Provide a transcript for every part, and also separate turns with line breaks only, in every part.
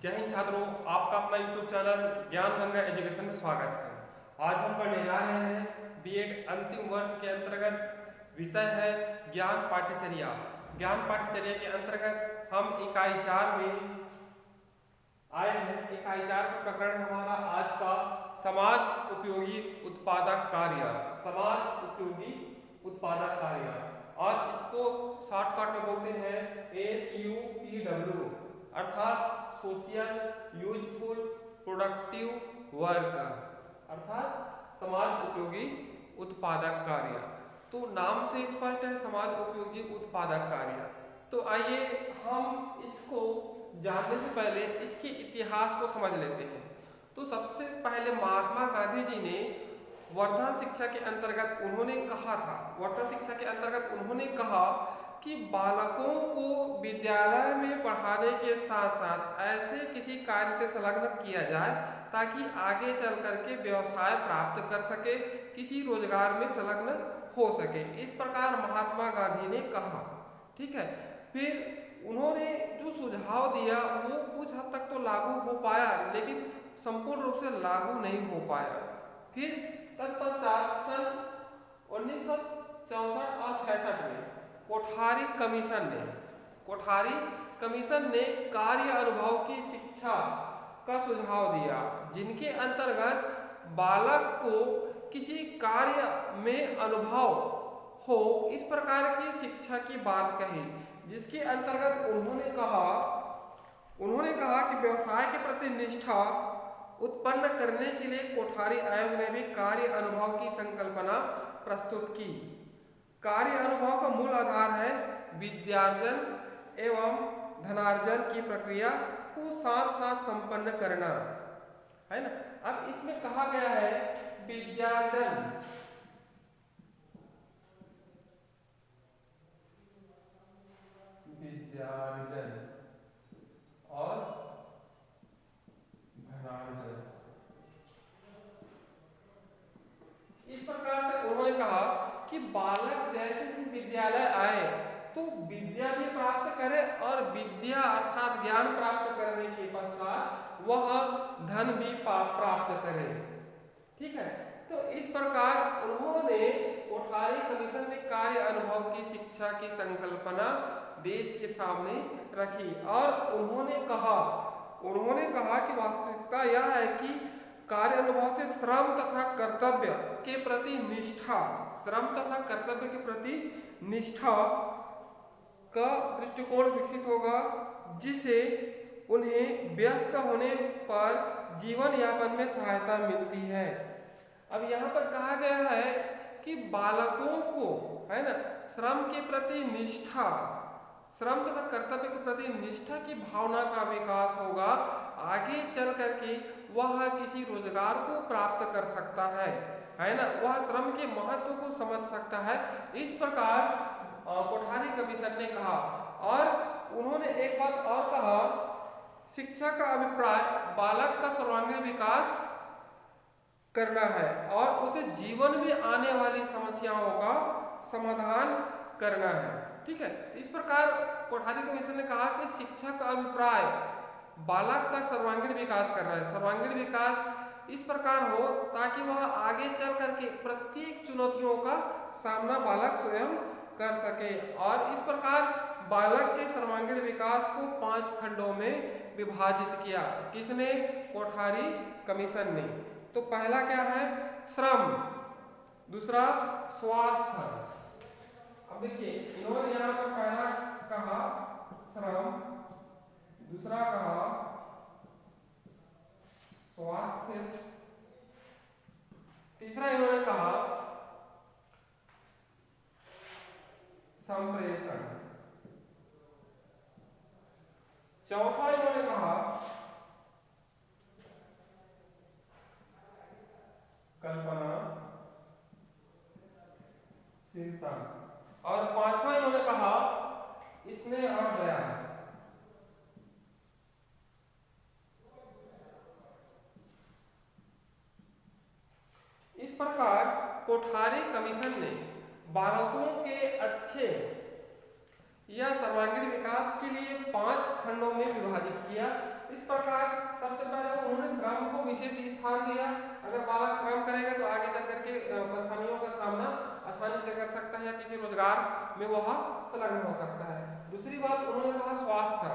जय हिंद छात्रों, आपका अपना YouTube चैनल ज्ञान गंगा एजुकेशन में स्वागत है। आज हम पढ़ने जा रहे हैं बीएड अंतिम वर्ष के अंतर्गत विषय है ज्ञान पाठ्यचर्या। ज्ञान पाठ्यचर्या के अंतर्गत हम इकाई 4 में आए हैं। इकाई 4 का प्रकरण है हमारा आज का समाज उपयोगी उत्पादक कार्य। समाज उपयोगी उत्पादक कार्य, और इसको शॉर्टकट में बोलते हैं SUPW, अर्थात सोशल यूजफुल प्रोडक्टिव वर्क, अर्थात समाज उपयोगी उत्पादक कार्य। तो नाम से स्पष्ट है, समाज उपयोगी उत्पादक कार्य। तो आइए हम इसको जानने से पहले इसके इतिहास को समझ लेते हैं। तो सबसे पहले महात्मा गांधी जी ने वर्धा शिक्षा के अंतर्गत उन्होंने कहा था, वर्धा शिक्षा के अंतर्गत उन्होंने कहा कि बालकों को विद्यालय में पढ़ाने के साथ साथ ऐसे किसी कार्य से संलग्न किया जाए ताकि आगे चल करके व्यवसाय प्राप्त कर सके, किसी रोजगार में संलग्न हो सके। इस प्रकार महात्मा गांधी ने कहा, ठीक है। फिर उन्होंने जो सुझाव दिया वो कुछ हद तक तो लागू हो पाया, लेकिन संपूर्ण रूप से लागू नहीं हो पाया। फिर तत्पश्चात सन 1964 और 66 में कोठारी कमीशन ने कार्य अनुभव की शिक्षा का सुझाव दिया, जिनके अंतर्गत बालक को किसी कार्य में अनुभव हो, इस प्रकार की शिक्षा की बात कही, जिसके अंतर्गत उन्होंने कहा कि व्यवसाय के प्रति निष्ठा उत्पन्न करने के लिए कोठारी आयोग ने भी कार्य अनुभव की संकल्पना प्रस्तुत की। कार्य अनुभव का मूल आधार है विद्यार्जन एवं धनार्जन की प्रक्रिया को साथ साथ संपन्न करना, है ना। अब इसमें कहा गया है विद्यार्जन और धनार्जन। इस प्रकार से उन्होंने कहा कि बालक जैसे ही विद्यालय आए तो विद्या भी प्राप्त करे, और विद्या अर्थात ज्ञान प्राप्त करने के पश्चात वह धन भी प्राप्त करे, ठीक है। तो इस प्रकार उन्होंने कोठारी कमीशन ने कार्य अनुभव की शिक्षा की संकल्पना देश के सामने रखी, और उन्होंने कहा कि वास्तविकता यह है कि कार्य अनुभव से श्रम तथा कर्तव्य के प्रति निष्ठा का दृष्टिकोण विकसित होगा, जिसे उन्हें वयस्क होने पर जीवन यापन में सहायता मिलती है। अब यहाँ पर कहा गया है कि बालकों को, है ना, श्रम तथा कर्तव्य के प्रति निष्ठा की भावना का विकास होगा। आगे चल करके वह किसी रोजगार को प्राप्त कर सकता है ना, वह श्रम के महत्व को समझ सकता है। इस प्रकार कोठारी कमीशन ने कहा, और उन्होंने एक बात और कहा, शिक्षा का अभिप्राय बालक का सर्वांगीण विकास करना है और उसे जीवन में आने वाली समस्याओं का समाधान करना है, ठीक है। इस प्रकार कोठारी कमीशन ने कहा कि शिक्षा का अभिप्राय बालक का सर्वांगीण विकास करना है। सर्वांगीण विकास इस प्रकार हो ताकि वह आगे चल करके प्रत्येक चुनौतियों का सामना बालक स्वयं कर सके, और इस प्रकार बालक के सर्वांगीण विकास को 5 खंडों में विभाजित किया। किसने? कोठारी कमीशन ने। तो पहला क्या है? श्रम। दूसरा स्वास्थ्य। अब देखिए, इन्होंने यहाँ पर पहला कहा श्रम, दूसरा कहा स्वास्थ्य, तीसरा इन्होंने कहा संप्रेषण, चौथा इन्होंने कहा कल्पनाशीलता, और पांचवा इन्होंने कहा स्नेह और दया। इस प्रकार कोठारी कमीशन ने बालकों के अच्छे या सर्वांगीण विकास के लिए 5 खंडों में विभाजित किया। इस प्रकार सबसे पहले उन्होंने श्रम को विशेष स्थान दिया। अगर बालक श्रम करेगा तो आगे चल करके परेशानियों का सामना आसानी से कर सकता है या किसी रोजगार में वह संलग्न हो सकता है। दूसरी बात उन्होंने कहा स्वास्थ्य,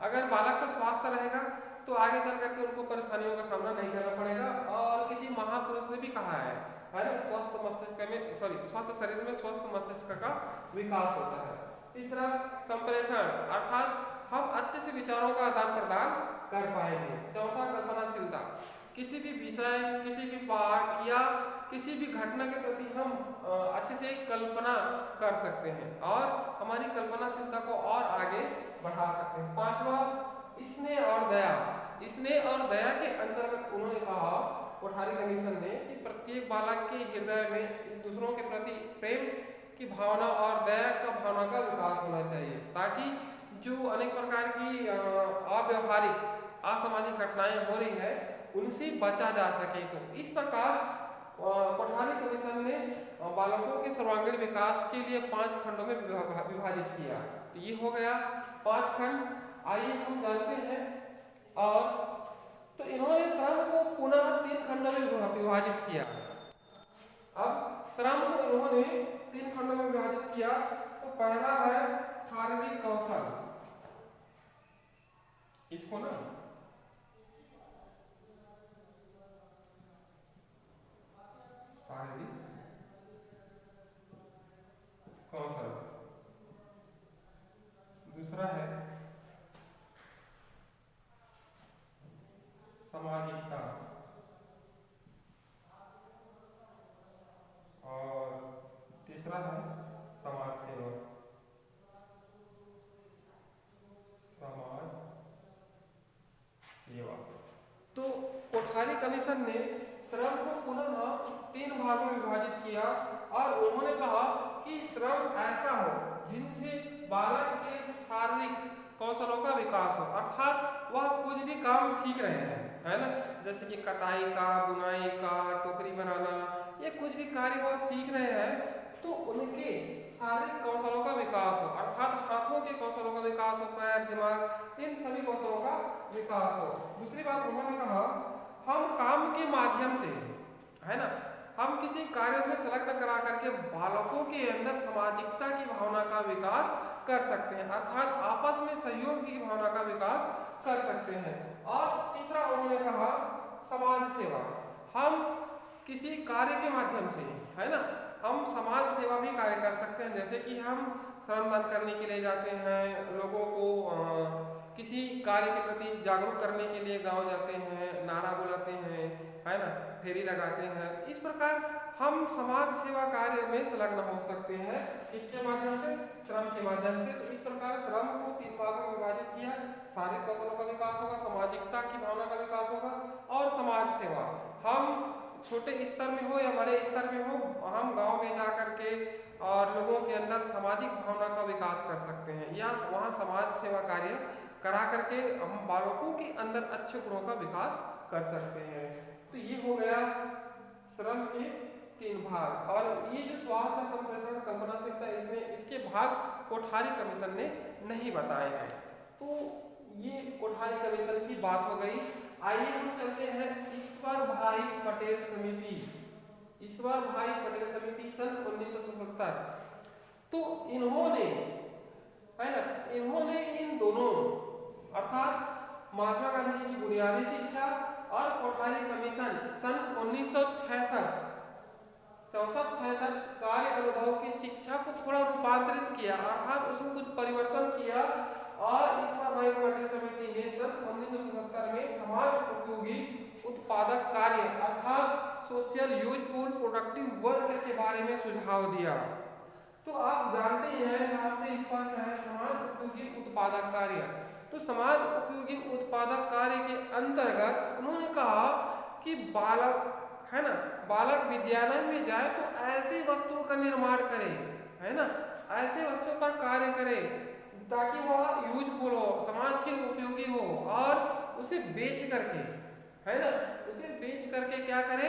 अगर बालक का स्वास्थ्य रहेगा तो आगे चल करके उनको परेशानियों का सामना नहीं करना पड़ेगा। और किसी महापुरुष ने भी कहा है ना, स्वस्थ मस्तिष्क में स्वस्थ शरीर में स्वस्थ मस्तिष्क का विकास होता है। तीसरा संप्रेषण, अर्थात हम अच्छे से विचारों का आदान प्रदान कर पाएंगे। चौथा कल्पनाशीलता, किसी भी विषय, किसी भी पाठ या किसी भी घटना के प्रति हम अच्छे से कल्पना कर सकते हैं और हमारी कल्पनाशीलता को और आगे बढ़ा सकते हैं। पांचवा स्नेह और दया, स्नेह और दया के अंतर्गत उन्होंने कहा कोठारी कमीशन ने कि प्रत्येक बालक के हृदय में दूसरों के प्रति प्रेम की भावना और दया का भावना का विकास होना चाहिए, ताकि जो अनेक प्रकार की अव्यवहारिक असामाजिक घटनाएं हो रही है उनसे बचा जा सके। तो इस प्रकार कोठारी कमीशन ने बालकों के सर्वांगीण विकास के लिए 5 खंडों में विभाजित किया। तो ये हो गया 5 खंड। आइए हम जानते हैं। और तो इन्होंने श्रम को पुनः 3 खंडों में विभाजित किया। अब श्रम को इन्होंने 3 खंडों में विभाजित किया। तो पहला है शारीरिक कौशल, इसको ना शारीरिक कौशल, दूसरा है सामाजिकता और तीसरा है समाज सेवा। तो कोठारी कमीशन ने श्रम को पुनः 3 भागों में विभाजित किया और उन्होंने कहा कि श्रम ऐसा हो जिनसे बालक के शारीरिक कौशलों का विकास हो, अर्थात वह कुछ भी काम सीख रहे हैं, है ना, जैसे कि कटाई का, बुनाई का, टोकरी बनाना, ये कुछ भी कार्य वह सीख रहे हैं तो उनके शारीरिक कौशलों का विकास हो, अर्थात हाथों के कौशलों का विकास हो, पैर, दिमाग, इन सभी कौशलों का विकास हो। दूसरी बात उन्होंने कहा हम काम के माध्यम से, है ना, हम किसी कार्य में संलग्न करा करके बालकों के अंदर सामाजिकता की भावना का विकास कर सकते हैं, अर्थात आपस में सहयोग की भावना का विकास कर सकते हैं। और तीसरा उन्होंने कहा समाज सेवा, हम किसी कार्य के माध्यम से, है ना, हम समाज सेवा भी कार्य कर सकते हैं, जैसे कि हम श्रमदान करने के लिए जाते हैं, लोगों को किसी कार्य के प्रति जागरूक करने के लिए गांव जाते हैं, नारा बुलाते हैं, है ना, फेरी लगाते हैं। इस प्रकार हम समाज सेवा कार्य में संलग्न हो सकते हैं इसके माध्यम से, श्रम के माध्यम से। तो इस प्रकार श्रम को 3 भागों में विभाजित किया, शारीरिक कौशलों का विकास होगा, सामाजिकता की भावना का विकास होगा और समाज सेवा। हम छोटे स्तर में हो या बड़े स्तर में हो, हम गांव में जा करके और लोगों के अंदर सामाजिक भावना का विकास कर सकते हैं या वहाँ समाज सेवा कार्य करा करके हम बालकों के अंदर अच्छे गुणों का विकास कर सकते हैं। तो ये हो गया श्रम के 3 भाग। और ये जो स्वास्थ्य, संप्रेषण, कल्पनाशीलता, इसमें इसके भाग कोठारी कमीशन ने नहीं बताए हैं। तो ये कोठारी कमीशन की बात हो गई। आइए हम चलते हैं ईश्वर भाई पटेल समिति, ईश्वर भाई पटेल समिति सन 1977। तो इन्होंने, है ना, इन्होंने इन दोनों अर्थात महात्मा गांधी जी की बुनियादी शिक्षा और कोठारी कमीशन सन 1966 64-66 कार्य अनुभव की शिक्षा को थोड़ा रूपांतरित किया, अर्थात उसमें कुछ परिवर्तन किया। और ईश्वर भाई पटेल समिति ने सन 1977 में समाज उपयोगी उत्पादक कार्य अर्थात सोशल यूजफुल प्रोडक्टिव वर्क के बारे में सुझाव दिया। तो आप जानते हैं, आपसे स्पष्ट है, समाज उपयोगी उत्पादक कार्य। तो समाज उपयोगी उत्पादक कार्य के अंतर्गत उन्होंने कहा कि बालक, है ना, बालक विद्यालय में जाए तो ऐसी वस्तुओं का निर्माण करे, है ना, ऐसे वस्तुओं पर कार्य करे ताकि वह यूजफुल हो, समाज के लिए उपयोगी हो और उसे बेच करके, है ना, उसे बेच करके क्या करे,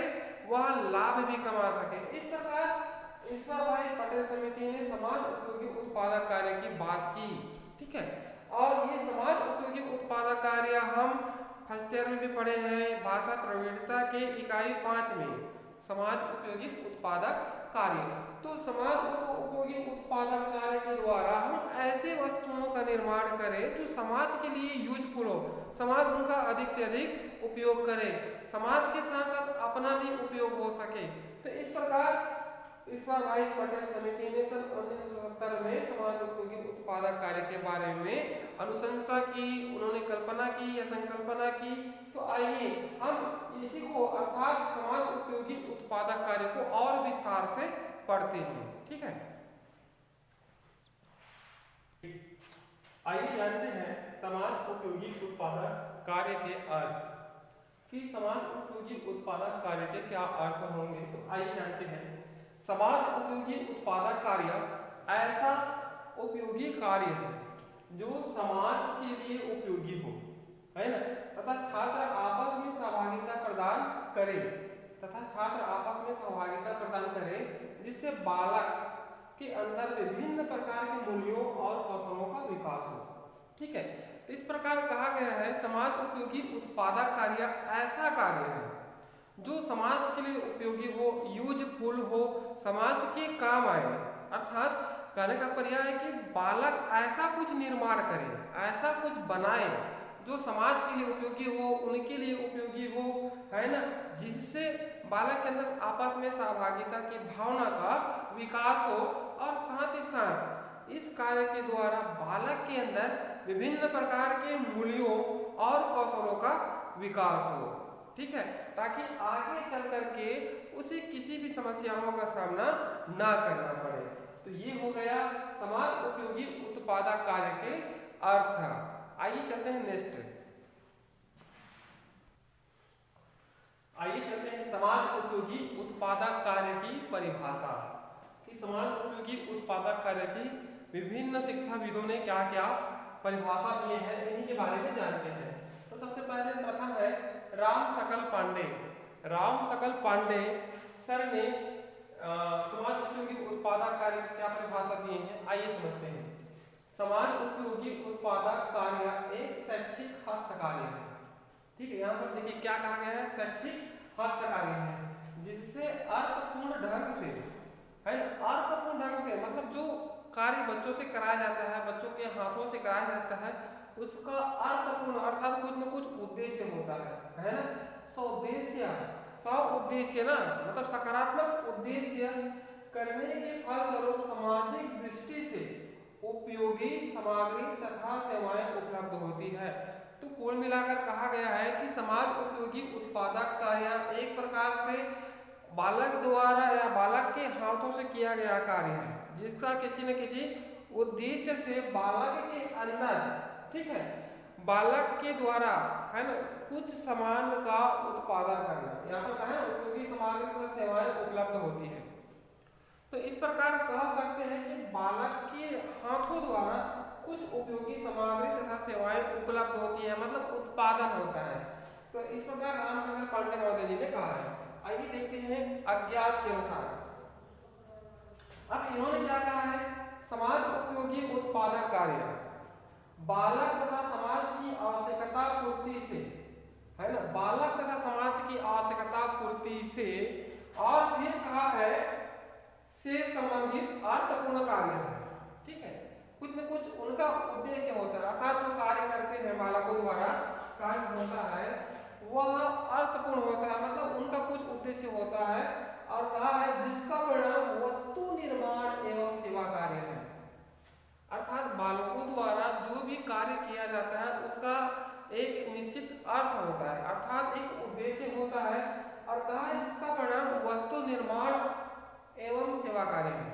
वह लाभ भी कमा सके। इस प्रकार ईश्वर भाई पटेल समिति ने समाज उपयोगी उत्पादक कार्य की बात की, ठीक है। और ये समाज उपयोगी उत्पादक कार्य हम फर्स्ट ईयर में भी पढ़े हैं, भाषा प्रवीणता के इकाई 5 में, समाज उपयोगी उत्पादक कार्य। तो समाज उपयोगी उत्पादक कार्य के द्वारा हम ऐसे वस्तुओं का निर्माण करें जो समाज के लिए यूजफुल हो, समाज उनका अधिक से अधिक उपयोग करे, समाज के साथ साथ अपना भी उपयोग हो सके। तो इस प्रकार ईश्वर भाई पटेल समिति ने सन 1970 में समाज उपयोगी उत्पादक कार्य के बारे में अनुशंसा की, उन्होंने कल्पना की या संकल्पना की। तो आइए हम इसी को अर्थात समाज उपयोगी उत्पादक कार्य को और विस्तार से पढ़ते हैं, ठीक है। आइए जानते हैं समाज उपयोगी उत्पादक कार्य के अर्थ, कि समाज उपयोगी उत्पादक कार्य के क्या अर्थ होंगे। तो आइए जानते हैं, समाज उपयोगी उत्पादक कार्य ऐसा उपयोगी कार्य है जो समाज के लिए उपयोगी हो, है ना, तथा छात्र आपस में सहभागिता प्रदान करे, जिससे बालक के अंदर विभिन्न प्रकार के मूल्यों और कौशलों का विकास हो, ठीक है। तो इस प्रकार कहा गया है समाज उपयोगी उत्पादक कार्य ऐसा कार्य है जो समाज के लिए उपयोगी हो, यूजफुल हो, समाज के काम आए। अर्थात कहने का तात्पर्य है कि बालक ऐसा कुछ निर्माण करे, ऐसा कुछ बनाए जो समाज के लिए उपयोगी हो, उनके लिए उपयोगी हो, है ना, जिससे बालक के अंदर आपस में सहभागिता की भावना का विकास हो, और साथ ही साथ इस कार्य के द्वारा बालक के अंदर विभिन्न प्रकार के मूल्यों और कौशलों का विकास हो, ठीक है, ताकि आगे चल करके उसे किसी भी समस्याओं का सामना ना करना पड़े। तो ये हो गया समाज उपयोगी उत्पादक कार्य के अर्थ। आइए चलते हैं नेक्स्ट, आइए चलते हैं समाज उपयोगी उत्पादक कार्य की परिभाषा, कि समाज उपयोगी उत्पादक कार्य की विभिन्न शिक्षाविदों ने क्या क्या परिभाषा दिए हैं, इन्हीं के बारे में जानते हैं। तो सबसे पहले प्रथम है राम सकल पांडे। राम सकल पांडे सर ने समाज उपयोगी उत्पादक कार्य की क्या परिभाषा दिए हैं, आइए समझते हैं। समाज उपयोगी उत्पादक कार्य एक शैक्षिक हस्तकार्य है, ठीक है। यहाँ पर देखिए क्या कहा गया है, शैक्षिक हस्तकार्य है जिससे अर्थपूर्ण ढंग से, है ना, अर्थपूर्ण ढंग से मतलब जो कार्य बच्चों से कराया जाता है, बच्चों के हाथों से कराया जाता है, उसका अर्थपूर्ण अर्थात कुछ न कुछ उद्देश्य होता है ना, उद्देश्य ना, मतलब सकारात्मक उद्देश्य करने के फलस्वरूप सामाजिक दृष्टि से उपयोगी सामग्री तथा सेवाएं उपलब्ध होती है। तो कुल मिलाकर कहा गया है कि समाज उपयोगी उत्पादक कार्य एक प्रकार से बालक द्वारा या बालक के हाथों से किया गया कार्य है, जिसका किसी न किसी उद्देश्य से बालक के अंदर, ठीक है, बालक के द्वारा, है ना, कुछ सामान का उत्पादन करना। यहाँ पर कहा है उपयोगी सामग्री तथा सेवाएं उपलब्ध होती है। तो इस प्रकार कह सकते हैं कि बालक के हाथों द्वारा कुछ उपयोगी सामग्री तथा सेवाएं उपलब्ध होती है, मतलब उत्पादन होता है। तो इस प्रकार राम सकल पांडे महोदय जी ने कहा है। आइए देखते हैं अज्ञात के अनुसार। अब इन्होंने क्या कहा है, समाज उपयोगी उत्पादक कार्य बालक तथा समाज की आवश्यकता पूर्ति से, है ना, बालक तथा समाज की आवश्यकता पूर्ति से, और फिर कहा है से संबंधित अर्थपूर्ण कार्य है, ठीक है, कुछ न कुछ उनका उद्देश्य होता है, अर्थात जो कार्य करते हैं बालकों द्वारा कार्य होता है वह अर्थपूर्ण होता है, मतलब उनका कुछ उद्देश्य होता है। और कहा है जिसका परिणाम वस्तु निर्माण एवं सेवा कार्य है, अर्थात बालकों द्वारा जो भी कार्य किया जाता है उसका एक निश्चित अर्थ होता है, अर्थात एक उद्देश्य होता है। और कहा है जिसका परिणाम वस्तु निर्माण एवं सेवा कार्य है।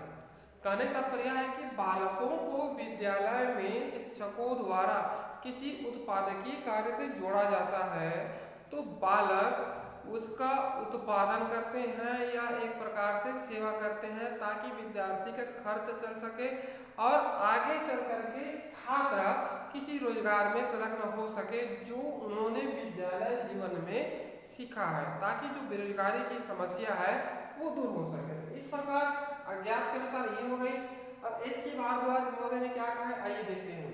कहने का तात्पर्य है कि बालकों को विद्यालय में शिक्षकों द्वारा किसी उत्पादकीय कार्य से जोड़ा जाता है, तो बालक उसका उत्पादन करते हैं या एक प्रकार से सेवा करते हैं, ताकि विद्यार्थी का खर्च चल सके और आगे चल करके छात्र किसी रोजगार में संलग्न हो सके जो उन्होंने विद्यालय जीवन में सीखा है, ताकि जो बेरोजगारी की समस्या है वो दूर हो सके। इस प्रकार अज्ञात के अनुसार ये हो गई। अब एस के भारद्वाज महोदय ने क्या कहा है, आइए देखते हैं।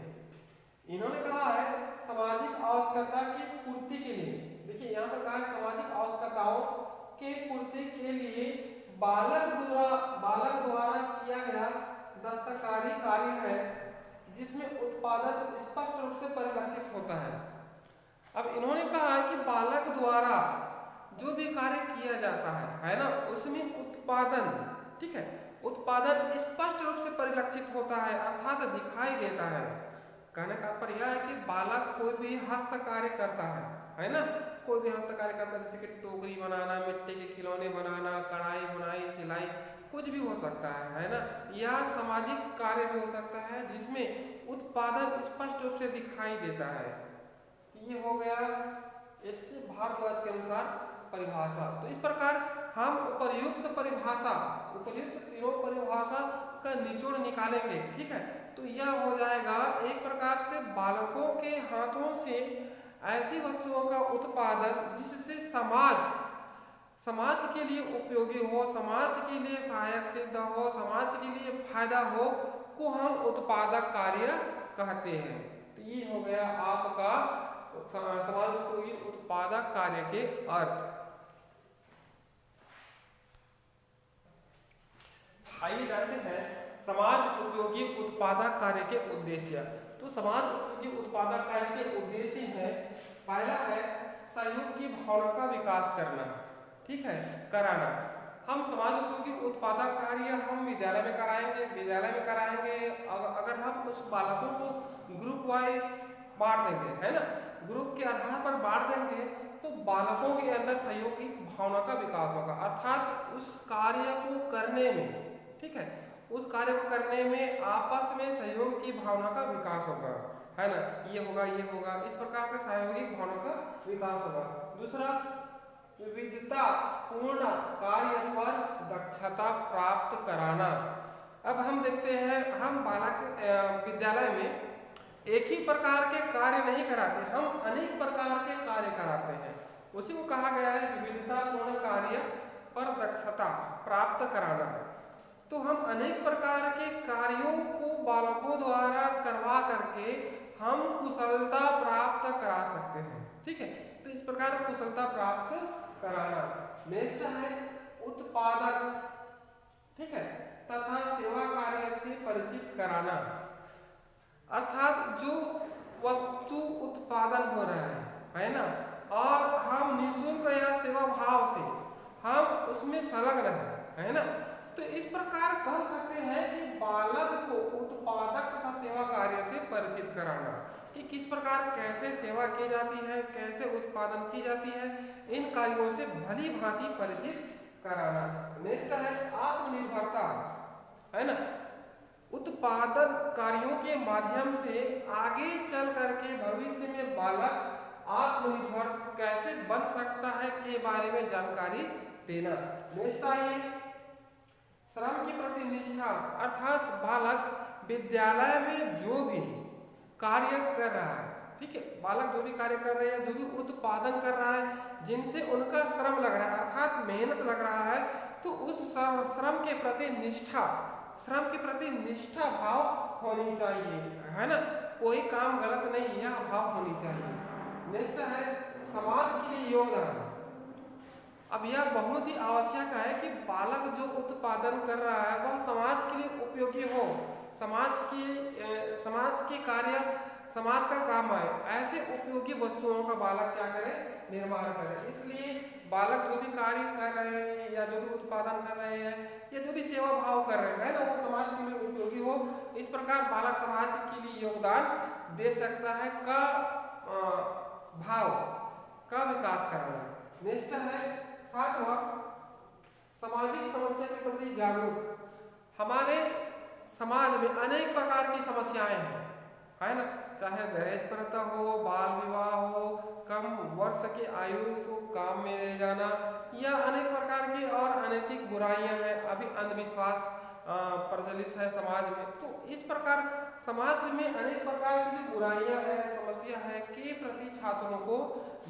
इन्होंने कहा है सामाजिक आवश्यकता की पूर्ति के लिए, देखिए यहाँ पर कहा है सामाजिक आवश्यकताओं के पूर्ति के लिए बालक द्वारा किया गया दस्तकारी कार्य है जिसमें उत्पादन स्पष्ट रूप से परिलक्षित होता है। अब इन्होंने कहा है कि बालक द्वारा जो भी कार्य किया जाता है ना, उसमें उत्पादन, ठीक है, उत्पादन स्पष्ट रूप से परिलक्षित होता है अर्थात दिखाई देता है। कहने का तात्पर्य यह है कि बालक कोई भी हस्त कार्य करता है ना, कोई भी हस्त कार्य करता है, जैसे कि टोकरी बनाना, मिट्टी के खिलौने बनाना, कढ़ाई बुनाई सिलाई, कुछ भी हो सकता है ना, या सामाजिक कार्य भी हो सकता है जिसमें उत्पादन स्पष्ट रूप से दिखाई देता है। ये हो गया इसके भारद्वाज के अनुसार परिभाषा। तो इस प्रकार हम उपर्युक्त तीनों परिभाषा का निचोड़ निकालेंगे, ठीक है। तो यह हो जाएगा एक प्रकार से बालकों के हाथों से ऐसी वस्तुओं का उत्पादन जिससे समाज के लिए उपयोगी हो, समाज के लिए सहायक सिद्ध हो, समाज के लिए फायदा हो, को हम उत्पादक कार्य कहते हैं। तो ये हो गया आपका समाज उपयोगी उत्पादक कार्य के अर्थ। आइए जानते हैं समाज उपयोगी उत्पादक कार्य के उद्देश्य। तो समाज उपयोगी उत्पादक कार्य के उद्देश्य है, पहला है सहयोग की भावना का विकास करना, ठीक है, कराना। हम समाज उपयोगी उत्पादक कार्य हम विद्यालय में कराएंगे। अगर हम उस बालकों को ग्रुप वाइज बांट देंगे, है ना, ग्रुप के आधार पर बांट देंगे, तो बालकों के अंदर सहयोग की भावना का विकास होगा, अर्थात उस कार्य को करने में, ठीक है, उस कार्य को करने में आपस में सहयोग की भावना का विकास होगा, है ना, ये होगा, इस प्रकार से सहयोगी भावना का विकास होगा। दूसरा, विविधता पूर्ण कार्य पर दक्षता प्राप्त कराना। अब हम देखते हैं, हम बालक विद्यालय में एक ही प्रकार के कार्य नहीं कराते, हम अनेक प्रकार के कार्य कराते हैं। उसी को कहा गया है विविधता पूर्ण कार्य पर दक्षता प्राप्त कराना। तो हम अनेक प्रकार के कार्यों को बालकों द्वारा करवा करके हम कुशलता प्राप्त करा सकते हैं, ठीक है। तो इस प्रकार कुशलता प्राप्त कराना। नेक्स्ट है उत्पादक, ठीक है, तथा सेवा कार्य से परिचित कराना, अर्थात जो वस्तु उत्पादन हो रहा है ना, और हम निःशुल्क या सेवा भाव से हम उसमें संलग्न है ना, तो इस प्रकार कह सकते हैं कि बालक को उत्पादक तथा सेवा कार्य से परिचित कराना, कि किस प्रकार कैसे सेवा की जाती है, कैसे उत्पादन की जाती है, इन कार्यों से भली भांति परिचित कराना। नेक्स्ट है आत्मनिर्भरता, है ना, उत्पादन कार्यों के माध्यम से आगे चल करके भविष्य में बालक आत्मनिर्भर कैसे बन सकता है के बारे में जानकारी देना। नेक्स्ट आइए श्रम के प्रति निष्ठा, अर्थात बालक विद्यालय में जो भी कार्य कर रहा है, ठीक है, बालक जो भी कार्य कर रहे हैं, जो भी उत्पादन कर रहा है, जिनसे उनका श्रम लग रहा है, अर्थात मेहनत लग रहा है, तो उस श्रम के प्रति निष्ठा भाव होनी चाहिए, है ना, कोई काम गलत नहीं, यह भाव होनी चाहिए। नेक्स्ट है समाज के लिए योगदान। अब यह बहुत ही आवश्यक है कि बालक जो उत्पादन कर रहा है वह समाज के लिए उपयोगी हो, समाज के कार्य समाज का काम आए, ऐसे उपयोगी वस्तुओं का बालक क्या करे, निर्माण करे। इसलिए बालक जो भी कार्य कर रहे हैं या जो भी उत्पादन कर रहे हैं या जो भी सेवा भाव कर रहे हैं ना, वो समाज के लिए उपयोगी हो। इस प्रकार बालक समाज के लिए योगदान दे सकता है का भाव का विकास कराना। नेक्स्ट है सातवां सामाजिक समस्या के प्रति जागरूक। हमारे समाज में अनेक प्रकार की समस्याएं हैं, है ना, चाहे दहेज प्रथा हो, बाल विवाह हो, कम वर्ष की आयु को काम में ले जाना, या अनेक प्रकार की और अनैतिक बुराइयां हैं, अभी अंधविश्वास प्रचलित है समाज में। तो इस प्रकार समाज में अनेक प्रकार की जो बुराइयां है, समस्या है के प्रति छात्रों को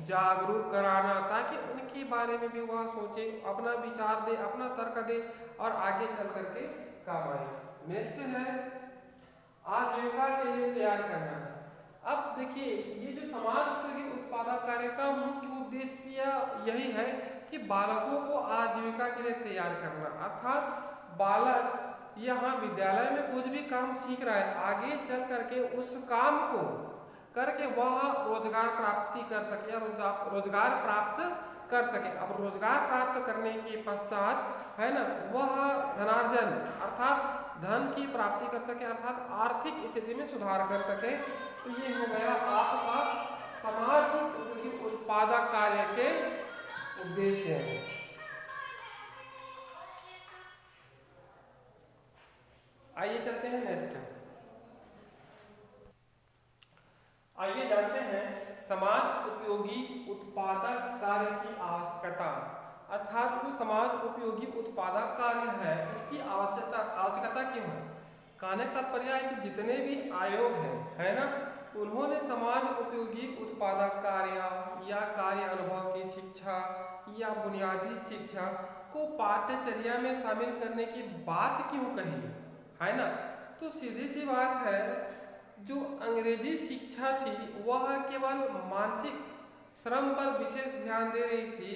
जागरूक कराना, ताकि उनके बारे में भी वह सोचे, अपना विचार दे, अपना तर्क दे और आगे चल करके काम आए। नेक्स्ट है आजीविका के लिए तैयार करना। अब देखिए, ये जो समाज उपयोगी उत्पादक कार्य का मुख्य उद्देश्य यही है कि बालकों को आजीविका के लिए तैयार करना, अर्थात बालक यहाँ विद्यालय में कुछ भी काम सीख रहा है, आगे चल करके उस काम को करके वह रोजगार प्राप्ति कर सके या रोजगार प्राप्त कर सके। अब रोजगार प्राप्त करने के पश्चात है ना, वह धनार्जन अर्थात धन की प्राप्ति कर सके, अर्थात आर्थिक स्थिति में सुधार कर सके। तो ये हो गया आपका समाज उपयोगी उत्पादक कार्य के उद्देश्य। आइए चलते हैं नेक्स्ट। आइए जानते हैं समाज उपयोगी उत्पादक कार्य की आवश्यकता, अर्थात जो समाज उपयोगी उत्पादक कार्य है इसकी आवश्यकता क्यों है। कहने का तात्पर्य है कि जितने भी आयोग हैं, है ना, उन्होंने समाज उपयोगी उत्पादक कार्य या कार्य अनुभव की शिक्षा या बुनियादी शिक्षा को पाठ्यचर्या में शामिल करने की बात क्यों कही, है ना। तो सीधी सी बात है, जो अंग्रेजी शिक्षा थी वह केवल मानसिक श्रम पर विशेष ध्यान दे रही थी,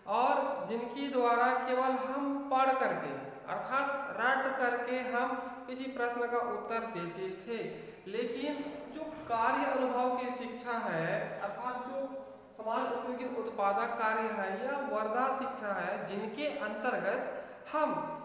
और जिनकी द्वारा केवल हम पढ़ करके अर्थात रट करके हम किसी प्रश्न का उत्तर देते थे। लेकिन जो कार्य अनुभव की शिक्षा है, अर्थात जो समाज उपयोगी उत्पादक कार्य है या वर्धा शिक्षा है, जिनके अंतर्गत हम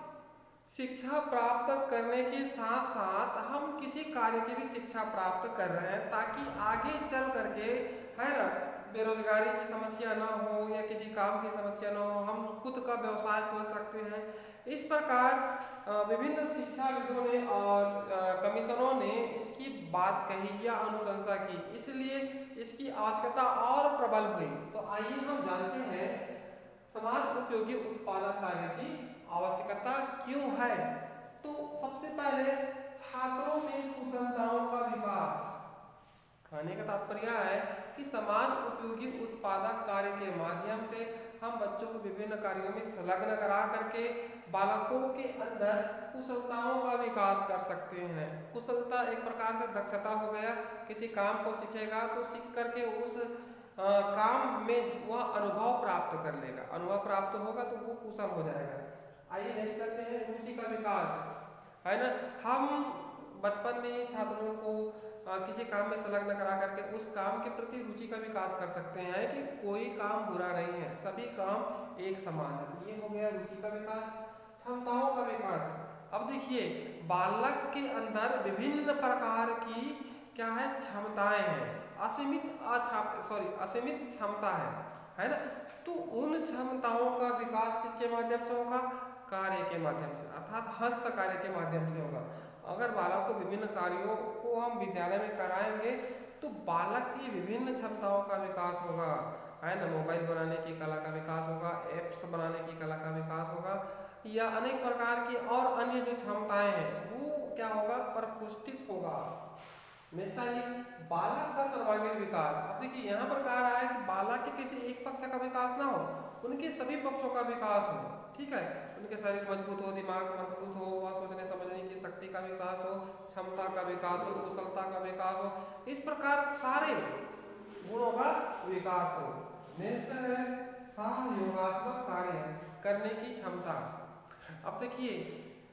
शिक्षा प्राप्त करने के साथ साथ हम किसी कार्य की भी शिक्षा प्राप्त कर रहे हैं, ताकि आगे चल करके, है ना, बेरोजगारी की समस्या ना हो या किसी काम की समस्या ना हो, हम खुद का व्यवसाय खोल सकते हैं। इस प्रकार विभिन्न शिक्षाविदों ने और कमीशनों ने इसकी बात कही या अनुशंसा की, इसलिए इसकी आवश्यकता और प्रबल हुई। तो आइए हम जानते हैं समाज उपयोगी उत्पादक कार्य की आवश्यकता क्यों है। तो सबसे पहले छात्रों में कुशलताओं का विकास। कहने का तात्पर्य है कि समाज उपयोगी उत्पादक कार्य के माध्यम से हम बच्चों को विभिन्न कार्यों में संलग्न करा करके बालकों के अंदर कुशलताओं का विकास कर सकते हैं। कुशलता एक प्रकार से दक्षता हो गया, किसी काम को सीखेगा तो सीख करके उस काम में वह अनुभव प्राप्त कर लेगा, अनुभव प्राप्त होगा तो वो कुशल हो जाएगा। आइए नेक्स्ट करते हैं रुचि का विकास, है ना। हम बचपन में ही छात्रों को किसी काम में संलग्न करा करके उस काम के प्रति रुचि का विकास कर सकते हैं कि कोई काम बुरा नहीं है, सभी काम एक समान है। ये हो गया रुचि का विकास। क्षमताओं का विकास। अब देखिए, बालक के अंदर विभिन्न प्रकार की क्या है, क्षमताएं हैं, असीमित क्षमता है ना। तो उन क्षमताओं का विकास किसके माध्यम से होगा, कार्य के माध्यम से, अर्थात हस्त कार्य के माध्यम से होगा। अगर बालक को विभिन्न कार्यों को हम विद्यालय में कराएंगे तो बालक की विभिन्न क्षमताओं का विकास होगा, है ना। मोबाइल बनाने की कला का विकास होगा, एप्स बनाने की कला का विकास होगा, या अनेक प्रकार की और अन्य जो क्षमताएं हैं वो क्या होगा, प्रपुष्टित होगा। नेक्स्ट आइए बालक का सर्वांगीण विकास। अब देखिए यहाँ पर कहा रहा है कि बालक के किसी एक पक्ष का विकास ना हो, उनके सभी पक्षों का विकास हो, ठीक है। उनके शरीर मजबूत हो, दिमाग मजबूत हो, वह सोचने समझने की शक्ति का विकास हो, क्षमता का विकास हो, कुशलता का विकास हो, इस प्रकार सारे गुणों का विकास हो। नेक्स्ट है सहयोगात्मक कार्य करने की क्षमता। अब देखिए,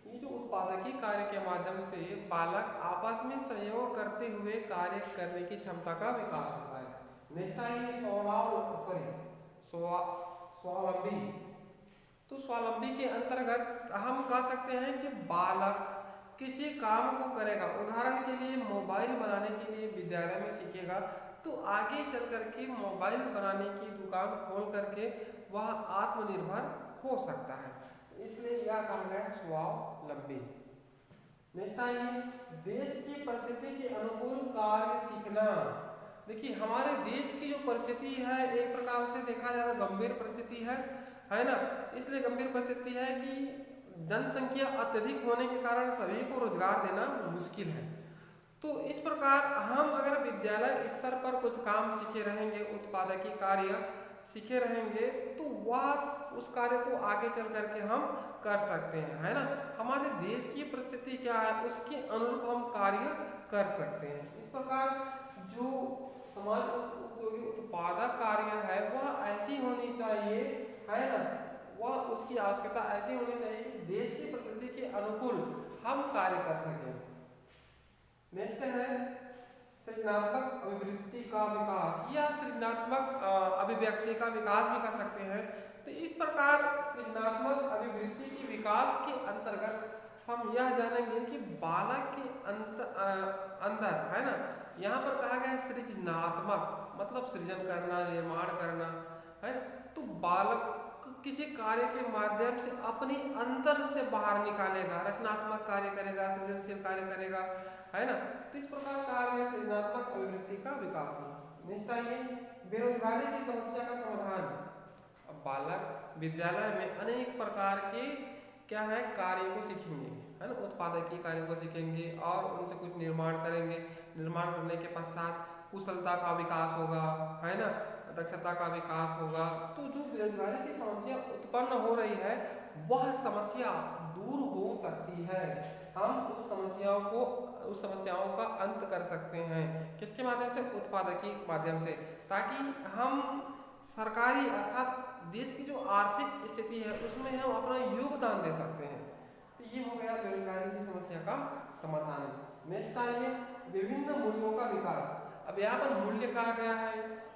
ये जो उत्पादकीय कार्य के माध्यम से बालक आपस में सहयोग करते हुए कार्य करने की क्षमता का विकास होता है। नेक्स्ट आइए स्वावलंबी। तो स्वावलंबी के अंतर्गत हम कह सकते हैं कि बालक किसी काम को करेगा, उदाहरण के लिए मोबाइल बनाने के लिए विद्यालय में सीखेगा, तो आगे चल करके मोबाइल बनाने की दुकान खोल करके वह आत्मनिर्भर हो सकता है, इसलिए यह कहा गया स्वावलंबी। नेक्स्ट आइए देश की परिस्थिति के अनुकूल कार्य सीखना। देखिए, हमारे देश की जो परिस्थिति है एक प्रकार से देखा जाए तो गंभीर परिस्थिति है ना। इसलिए गंभीर परिस्थिति है कि जनसंख्या अत्यधिक होने के कारण सभी को रोजगार देना मुश्किल है। तो इस प्रकार हम अगर विद्यालय स्तर पर कुछ काम सीखे रहेंगे, उत्पादकीय कार्य सीखे रहेंगे, तो वह उस कार्य को आगे चल करके हम कर सकते हैं, है ना। हमारे देश की परिस्थिति क्या है उसके अनुरूप हम कार्य कर सकते हैं। इस प्रकार जो समाज उपयोगी उत्पादक कार्य है वह ऐसी होनी चाहिए, है ना, वह उसकी आवश्यकता ऐसी होनी चाहिए कि देश की परिस्थिति के अनुकूल हम कार्य कर सकें। नेक्स्ट है सृजनात्मक अभिवृत्ति का विकास या सृजनात्मक अभिव्यक्ति का विकास भी कर सकते हैं। तो इस प्रकार सृजनात्मक अभिवृत्ति के विकास के अंतर्गत हम यह जानेंगे कि बालक के अंदर, है ना, यहाँ पर कहा गया है सृजनात्मक मतलब सृजन करना, निर्माण करना, है। तो बालक किसी कार्य के माध्यम से अपने अंदर से बाहर निकालेगा, रचनात्मक कार्य करेगा, सृजनशील कार्य करेगा, है ना। तो इस प्रकार कार्य सृजनात्मक अभिवृत्ति का विकास है। नेक्स्ट आइए बेरोजगारी की समस्या का समाधान। अब बालक विद्यालय में अनेक प्रकार के क्या है कार्य को सीखेंगे, है ना, उत्पादकीय कार्यों को सीखेंगे और उनसे कुछ निर्माण करेंगे। निर्माण करने के पश्चात कुशलता का विकास होगा, है ना, दक्षता का विकास होगा। तो जो बेरोजगारी की समस्या उत्पन्न हो रही है वह समस्या दूर हो सकती है। हम उस समस्याओं का अंत कर सकते हैं। किसके माध्यम से? उत्पादकीय माध्यम से, ताकि हम सरकारी अर्थात देश की जो आर्थिक स्थिति है उसमें हम अपना योगदान दे सकते हैं। तो ये हो गया बेरोजगारी की समस्या का समाधान। नेक्स्ट आइए विभिन्न मूल्यों का विकास। अब यहाँ पर मूल्य कहा गया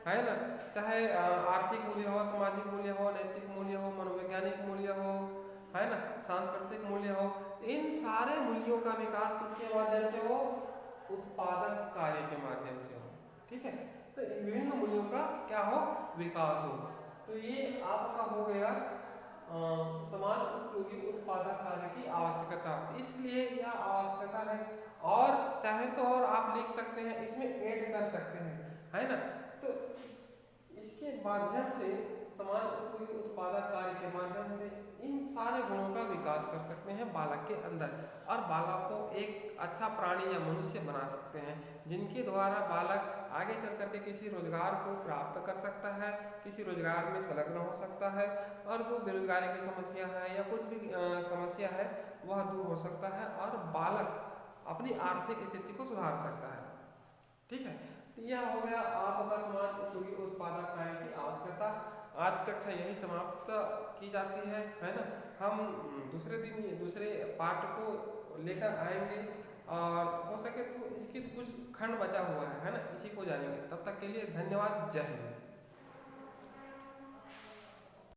है ना, चाहे आर्थिक मूल्य हो, सामाजिक मूल्य हो, नैतिक मूल्य हो, मनोवैज्ञानिक मूल्य हो, है ना, सांस्कृतिक मूल्य हो। इन सारे मूल्यों का विकास किसके माध्यम से हो? उत्पादक कार्य के माध्यम से हो। ठीक है, तो विभिन्न मूल्यों का क्या हो? विकास हो। तो ये आपका हो गया समाज उपयोगी उत्पादक कार्य की आवश्यकता। इसलिए यह आवश्यकता है और चाहे तो और आप लिख सकते हैं, इसमें ऐड कर सकते हैं, है ना। तो इसके माध्यम से समाज उपयोगी उत्पादक कार्य के माध्यम से इन सारे गुणों का विकास कर सकते हैं बालक के अंदर और बालक को एक अच्छा प्राणी या मनुष्य बना सकते हैं, जिनके द्वारा बालक आगे चल करके किसी रोजगार को प्राप्त कर सकता है, किसी रोजगार में संलग्न हो सकता है और जो बेरोजगारी की समस्या है या कुछ भी समस्या है वह दूर हो सकता है और बालक अपनी आर्थिक स्थिति को सुधार सकता है। ठीक है, तो यह हो गया आपका समाज उपयोगी उत्पादक कार्य की आवश्यकता। आज कक्षा यही समाप्त की जाती है ना। हम दूसरे दिन दूसरे पार्ट को लेकर आएंगे और हो सके तो इसकी कुछ खंड बचा हुआ है ना, इसी को जानेंगे। तब तक के लिए धन्यवाद, जय हिंद।